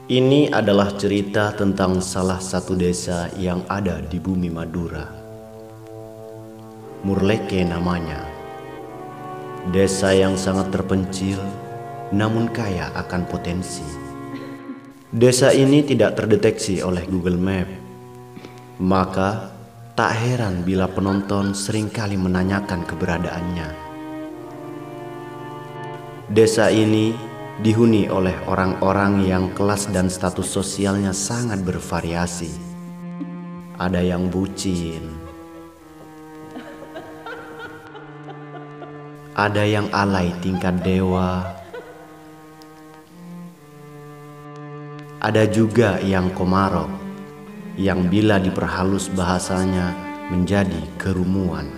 Ini adalah cerita tentang salah satu desa yang ada di bumi Madura. Murleke namanya. Desa yang sangat terpencil, namun kaya akan potensi. Desa ini tidak terdeteksi oleh Google Map. Maka, tak heran bila penonton seringkali menanyakan keberadaannya. Desa ini dihuni oleh orang-orang yang kelas dan status sosialnya sangat bervariasi. Ada yang bucin, ada yang alay tingkat dewa, ada juga yang komarok, yang bila diperhalus bahasanya menjadi kerumuan.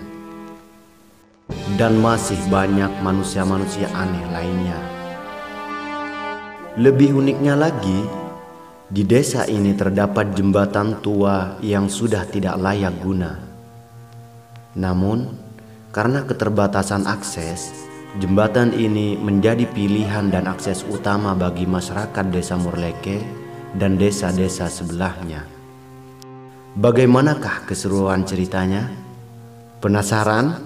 Dan masih banyak manusia-manusia aneh lainnya. Lebih uniknya lagi, di desa ini terdapat jembatan tua yang sudah tidak layak guna. Namun, karena keterbatasan akses, jembatan ini menjadi pilihan dan akses utama bagi masyarakat desa Murleke dan desa-desa sebelahnya. Bagaimanakah keseruan ceritanya? Penasaran?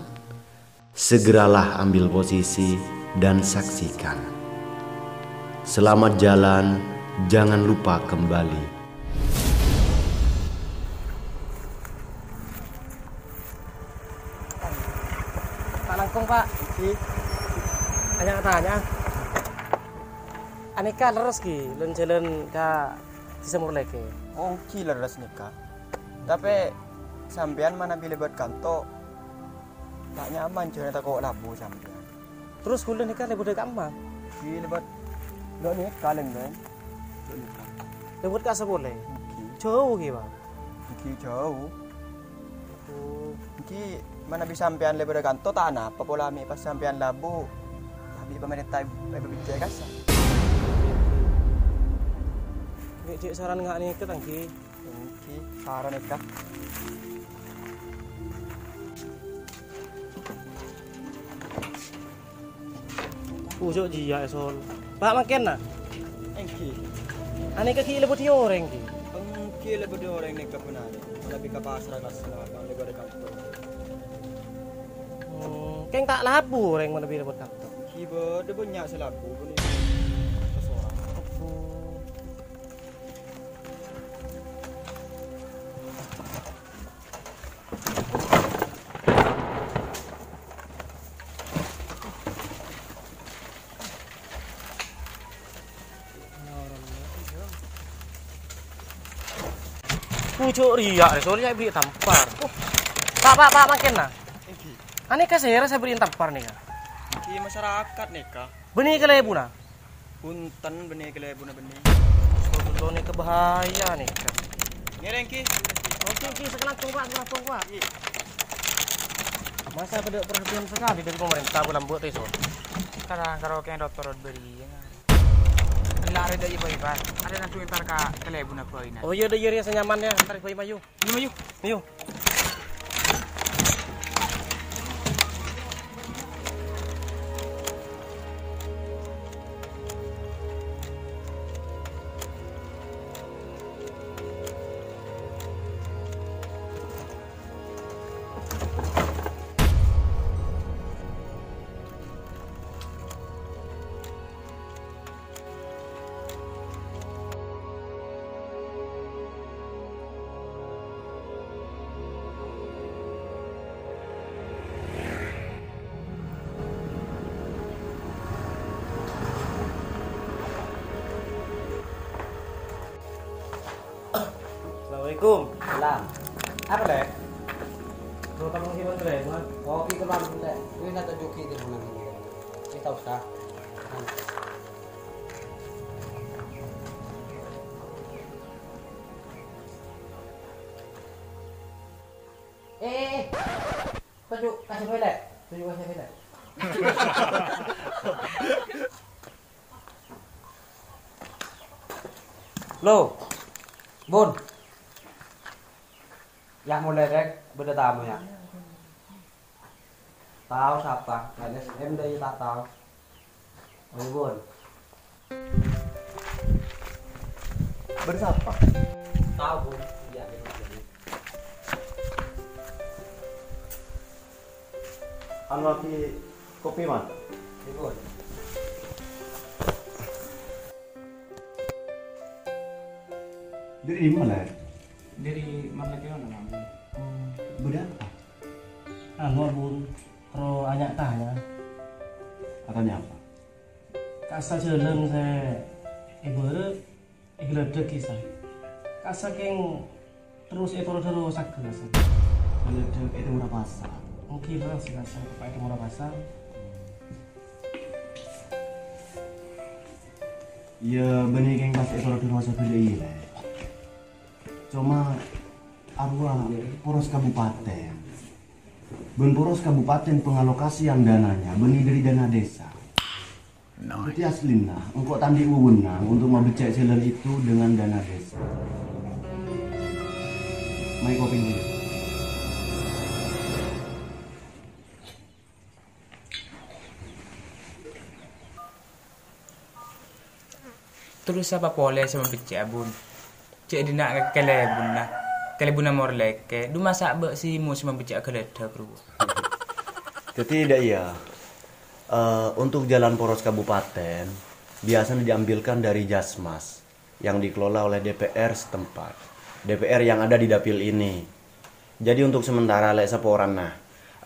Segeralah ambil posisi dan saksikan. Selamat jalan, jangan lupa kembali. Pak Langkung, Pak. Tanya. Aneka leres ki, lun jalan ke Desa Murleke. Oh, killer ras nikah. Tapi sampean mana pilih buat kanto? Tak nyaman cuy tak kau labu sampean. Terus kulen nikah lebih dekat kamar. Pilih buat lo ni kalen kan? Lebih dekat boleh. Jauh ki, Pak. Iki jauh. Oh, Iki mana bisa sampean lebih dekat kanto tak ana apa pola mi pas sampean labu. Tapi pemerintah berbicara kasar. cik saran nggak nih ke tangki? Iki saran nikah. Ujo jia esol. Pak makin na. Iki. Aneka ki lebih orang ki. Engki lebih dia orang nikah benar. Lebih ke pasar kasar bang lebih dekat kanto. Keng tak labu orang mana lebih dekat. Iki ber dia banyak selaku ni. Pucuk riak, soalnya beri tampar. Pak makin na. Iki. Aneka saya beri tampar nih. Iki masyarakat nikah. Benih ke lebu na. Punten benih kele buna benih. Soalnya nih kebahaya nih. Ngereng ki. Oke, sekelas Pak. Masa ada perhatian sekali dari pemerintah bulan buat itu. Kadang kalau kayak dokter beri. Lari dari iba-iba. Ada nang tuwing ka kalebu na ko ina. Oh iya, ya senyamannya. Ntar gue mayu. Mayu. Assalamualaikum. Salam. Apa dek? Kalau kamu sih betul ya, Kopi ke bang dek. Ini nak tunjuki di mana ini. Ini tahu sah. Tunjuk kasih dek. Tunjuk kasih dek. Lo, Bun. Yang mulai rek beda tamu ya. Tahu siapa? LSM dari tak tahu. Oh, Bun. Bersapa. Tahu Bun. Iya, benar. Anu lagi kopi man. Iya, Bun. Dari mana? Dari Marlekeon namanya. Berapa? Anu Bun, kalau banyak tanya, Katanya apa? kasa jalan saya ibarat ibarat kisah. Kasa keng terus terus sakit. Geledek itu murah pasar. Mungkin lah sih kasa pakai murah pasar. Ya benih keng pas itu di masa beli ile. Cuma arwah poros kabupaten. Ben poros kabupaten pengalokasian dananya benih dari dana desa. Jadi aslina, engkau tandi wewenang untuk membecek jalan itu dengan dana desa. Mai kopi dulu. Terus apa boleh sama becek Bun? Cek dina kelebun morleke. Du masak bek si mus membecek geledah bro. Jadi tidak iya. Untuk jalan poros kabupaten biasanya diambilkan dari Jasmas yang dikelola oleh DPR setempat. DPR yang ada di dapil ini. Jadi untuk sementara lek seporan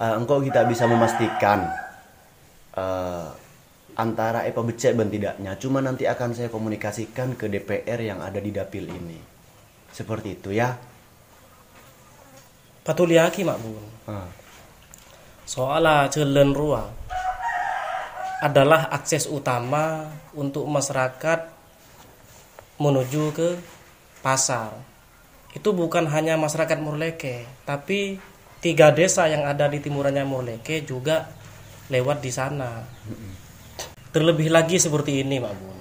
engkau kita bisa memastikan antara epa becek dan tidaknya. Cuma nanti akan saya komunikasikan ke DPR yang ada di dapil ini. Seperti itu ya. Patuliaki mak Bun. Soalnya jalan ruang adalah akses utama untuk masyarakat menuju ke pasar. Itu bukan hanya masyarakat Morleke, tapi 3 desa yang ada di timurannya Morleke juga lewat di sana. Terlebih lagi seperti ini, Pak Bun.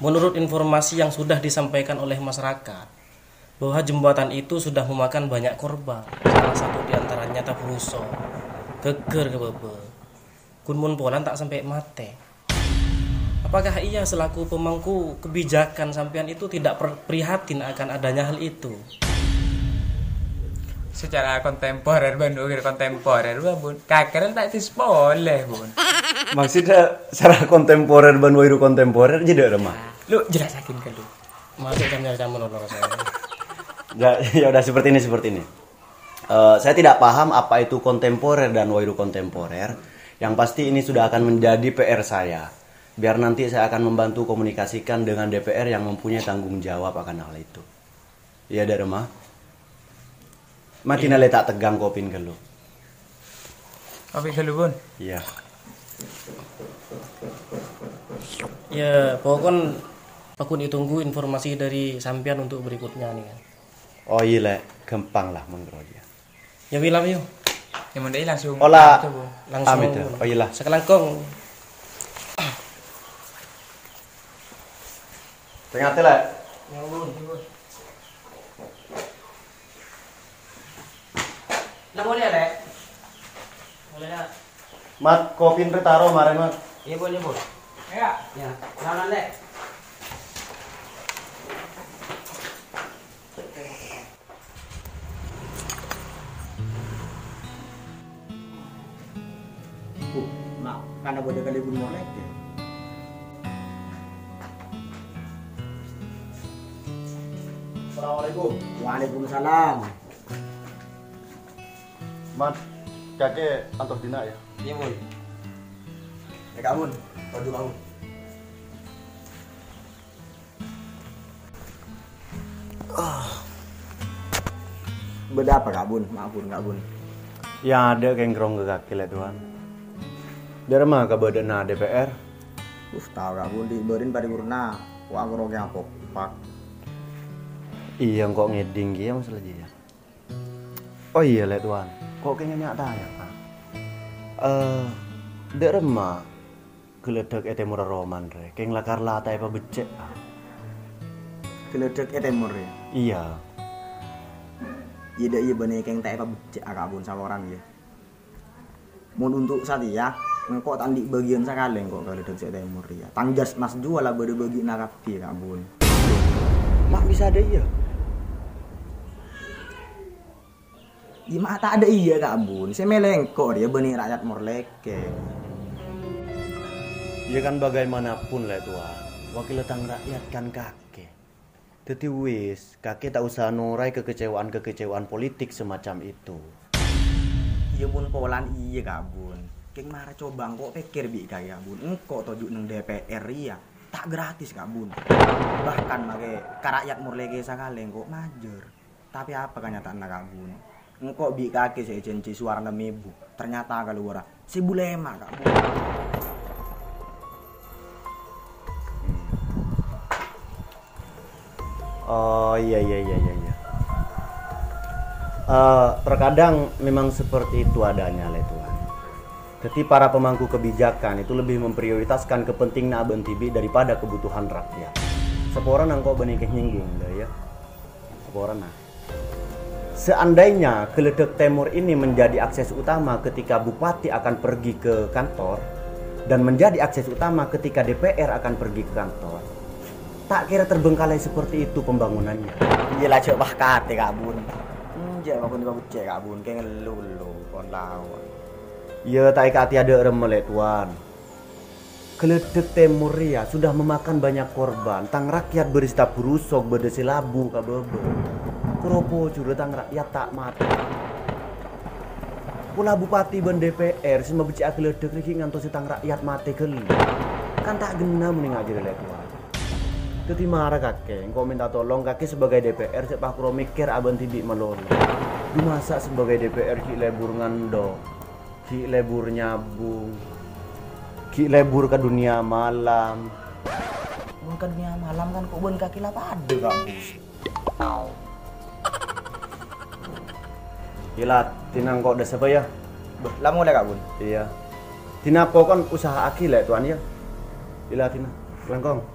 Menurut informasi yang sudah disampaikan oleh masyarakat, bahwa jembatan itu sudah memakan banyak korban. Salah satu diantaranya Tabruso, geger ke bebe. Kunmun Polan tak sampai mati. Apakah ia selaku pemangku kebijakan sampean itu tidak prihatin akan adanya hal itu? Secara kontemporer Bun. Kakeren tak boleh Bun. Maksudnya secara kontemporer ban wairu kontemporer jadi remah. Lu jelasakin ke lu. Masuk kan nyari campur nolong saya. Ya udah seperti ini. Saya tidak paham apa itu kontemporer dan wairu kontemporer. Yang pasti ini sudah akan menjadi PR saya. Biar nanti saya akan membantu komunikasikan dengan DPR yang mempunyai tanggung jawab akan hal itu. Iya, Dharma. Makin ale tak tegang kopin ke lu. Kopi ke lu Bun. Iya. Ya, pokoknya aku ditunggu informasi dari sampean untuk berikutnya nih kan. Oh iya, Le. Gampang lah mengroja. Ya bilang yuk. Yang mendai langsung. Olah. Langsung. Amit. Oh iya lah. Sekelangkong. Tengah lah. Ya Bun. Lah boleh ya, Lek? Boleh ya. Mat, kopin retaro maren, Mat. Iya, Bun, ya, Bun. Ya. Ya, lawan Lek. Mak, karena boleh kali Bun molek ya. Assalamualaikum. Waalaikumsalam. Mat, kakek antos dina ya. Iya, Bun. Ya, Kak Bun. Waduh, Kak Bun. Beda apa Kak Bun? Maaf Bun, Kak Bun. Yang ada kengkrong ke kaki lah Tuhan. Dharma ke badan DPR. Tahu Kak Bun diberin paripurna. Wah, aku roge apa? Pak. Iya kok ngeding ya masalah dia. Oh iya le Tuhan. Kok kayaknya nyata ya Pak. Dharma geledek ete murah roman re. Keng lakar lata apa becek. Geledek temur ya. Iya. Iya iya bener keng tak apa becek Kak Bun saloran ya. Mun untuk saat ya, engkau tandi bagian sekali engkau geledek temur ya. Tangjas mas jual lah bagi narapi Kak Bun. mak bisa ada iya. Di mak tak ada iya Kak Bun. Saya melengkok dia benih rakyat Morleke. Ya kan bagaimanapun lah tuan, wakil tang rakyat kan kakek. Teti wis, kakek tak usah nurai kekecewaan politik semacam itu. Iya Bun polan iya Kak Bun. Keng marah coba kok pikir bi Kak Bun. Engkau tojuk neng DPR ya. Tak gratis Kak Bun. Bahkan make rakyat Morleke sakale kok majer. Tapi apa kenyataan Kak Bun? Engkau bi kakek saya janji suara ibu. Ternyata kalau ora sebulema Kak Bun. Oh iya. Terkadang memang seperti itu adanya lah tuan. Jadi para pemangku kebijakan itu lebih memprioritaskan kepentingan Aben Tibi daripada kebutuhan rakyat. Seporan angkau benikeh nyinggung dah ya. Seporan nah. Seandainya Keledek Timur ini menjadi akses utama ketika bupati akan pergi ke kantor dan menjadi akses utama ketika DPR akan pergi ke kantor, tak kira terbengkalai seperti itu pembangunannya. Iyalah cek bahkate Kak Bun. Cek bakun kau cek Kak Bun kayak ngelulu kon lawan. Ya tak hati ada remelek tuan. Keledek Timur ya sudah memakan banyak korban. Tang rakyat berista burusok berdesi labu Kak Bebe. Keropo curu tang rakyat tak mati. Pula bupati ben DPR semua becik keledek lagi ngantos tang rakyat mati keli. Kan tak gena mending aja lek tuan. Jadi marah kakek, engkau minta tolong kakek sebagai DPR sepak kuro mikir Aben Tibi melolo. Di masa sebagai DPR ki lebur ngando, ki lebur nyabung, ki lebur ke dunia malam. Ke dunia malam kan kok ben kaki lah pada Kak Bun. Gila, tinang kok udah siapa ya? Lah mulai Kak Bun. Iya. Tina po kan usaha aki lek tuan ya. Gila tina, langkong.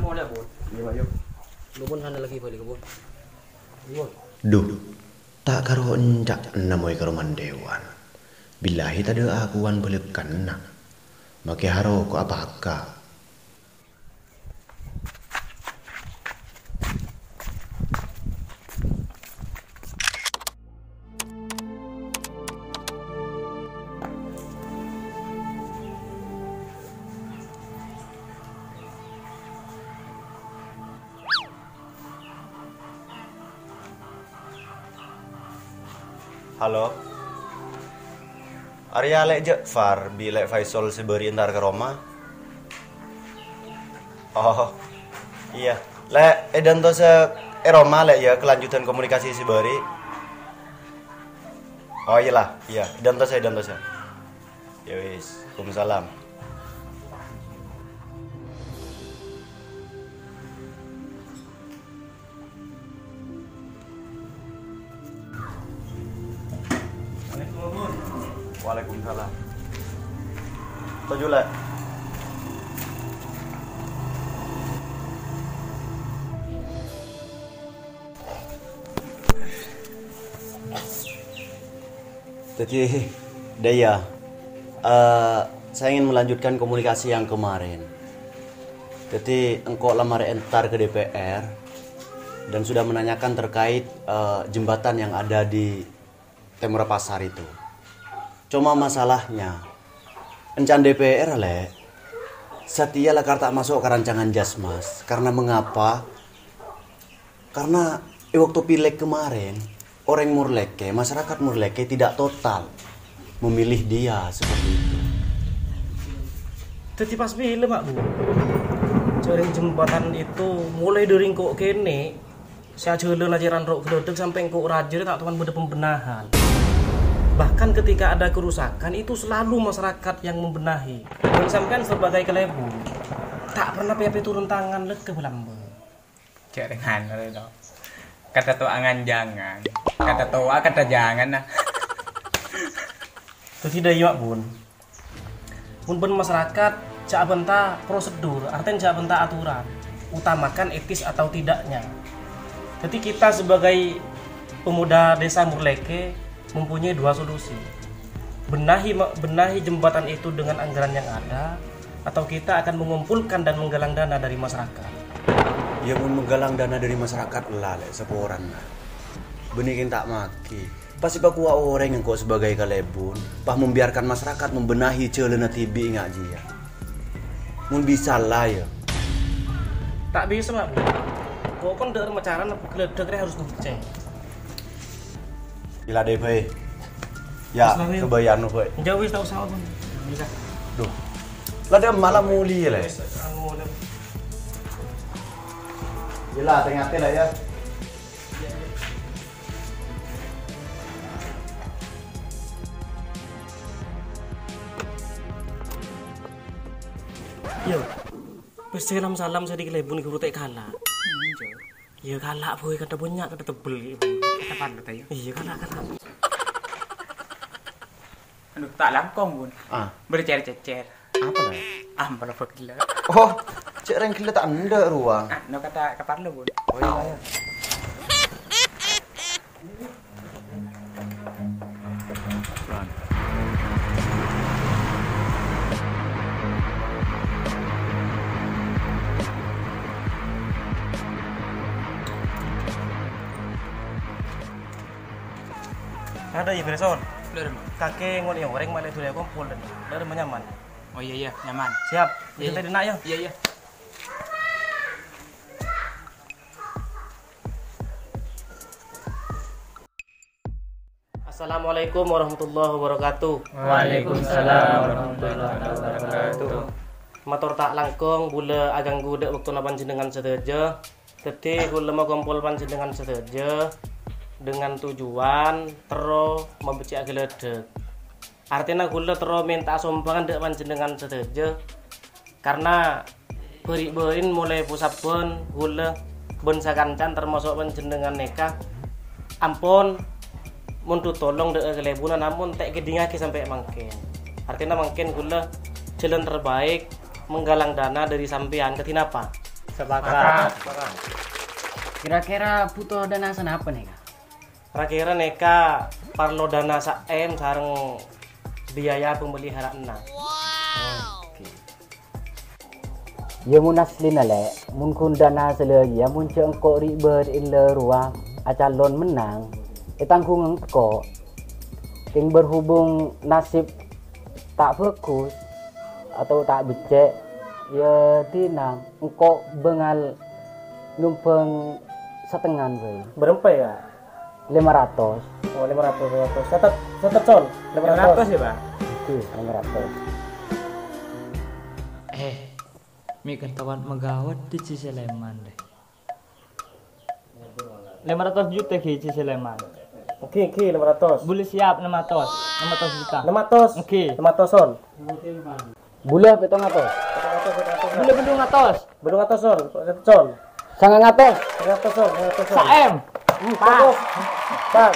Mau lihat Bun? Iya yuk. Lu pun sana lagi balik kebun. Duh, tak karo encak namoi karo mandewan. Bilahi tada akuan belekan na. Make haro ko apaka. Halo. Arya lek Jafar bi lek Faisal seberi entar ke Roma. Oh. Iya. Lek edan to se Roma lek ya kelanjutan komunikasi seberi. Oh iyalah, iya. Edan to se. Ya wis. Waalaikumsalam. Waalaikumsalam. Tujuh lah. Jadi, Daya, saya ingin melanjutkan komunikasi yang kemarin. Jadi, engkau lamar entar ke DPR dan sudah menanyakan terkait jembatan yang ada di Temura Pasar itu. Cuma masalahnya, encan DPR le, setia lah tak masuk ke rancangan Jasmas. Karena mengapa? Karena waktu pileg kemarin, orang Morleke, masyarakat Morleke tidak total memilih dia seperti itu. Jadi pas pilih Pak Bu, cari jembatan itu mulai dari kok kene, saya jalan ajaran rok gedodek sampai kok rajer tak tuan beda pembenahan. Bahkan ketika ada kerusakan itu selalu masyarakat yang membenahi. Dan sampean sebagai kelebu tak pernah PHP turun tangan lek ke belambe. Jangan itu. Kata tua angan jangan. Kata tua kata jangan nah. Itu tidak iya Bun. Pun masyarakat cak benta prosedur, artinya cak benta aturan. Utamakan etis atau tidaknya. Jadi kita sebagai pemuda desa Morleke mempunyai dua solusi. Benahi jembatan itu dengan anggaran yang ada, atau kita akan mengumpulkan dan menggalang dana dari masyarakat? Ya mun menggalang dana dari masyarakat lah lek seporan lah. Benikin tak maki. Pasti pak kuah orang yang kau sebagai kalebun, pah membiarkan masyarakat membenahi celana tibi ngaji ya. Mun bisa lah ya. Tak bisa mak. Kau kan dari macaran geledeknya harus dicek. Gila deh boy. Ya kebayaan boy. Jauh wis tahu sama pun. Bisa. Duh. Lah dia malah muli lah. Gila tengah lah ya. Yo, wis salam saya di kelebun iku tek kalah. Iya kalah boy, kata banyak, kata tebel. Kata pandut ayo. Iya kalah. Anu tak langkong bun. Bercecer-cecer. Apa lah? Ampun apa gila. Oh, cek reng gila tak anda ruang. No kata kapan lu bun. Oh iya. Ada ya Freson. Udah. Kakek ngon yang goreng malah sudah kumpul dan dari nyaman. Oh iya nyaman. Siap. Iya, Kita di nak ya. Iya. Assalamualaikum warahmatullahi wabarakatuh. Waalaikumsalam warahmatullahi wabarakatuh. Matur tak langkung bula agang gudek waktu na panjenengan sedaja. Teti kula mau kumpul panjenengan sedaja dengan tujuan tero membecik geledek. Artinya kula tero minta sumbangan dek panjenengan sedaja karena beri-berin mulai pusat pun kula ben sakancan termasuk panjenengan neka. Ampun mun tolong dek kelebunan namun tak kedingake sampai mangken. Artinya mangken kula jalan terbaik menggalang dana dari sampean ketina apa? Sepakat. Kira-kira butuh dana apa nih kak? Kira-kira neka parlo dana saem sareng biaya pemeliharaan. Ya mun aslina le, mun kun dana selagi ya mun cengkok ribet illa ruang acalon menang, tanggung engko. King berhubung nasib tak fokus atau tak becek ya dinam engko bengal numpeng setengah bae. Berapa ya? 500. Oh 500. Catat Son. 500 ya, Pak. Oke, 500. Mi ketahuan megawat di Ciseleman deh. 500 juta ke Ciseleman. Oke, 500. Boleh siap 600 juta. 500. Oke. 500 Son. Bulah 700. Boleh belum 100. Belum 100 Son. Son. 900. 100 Son. 100 Son. Saem. Pas.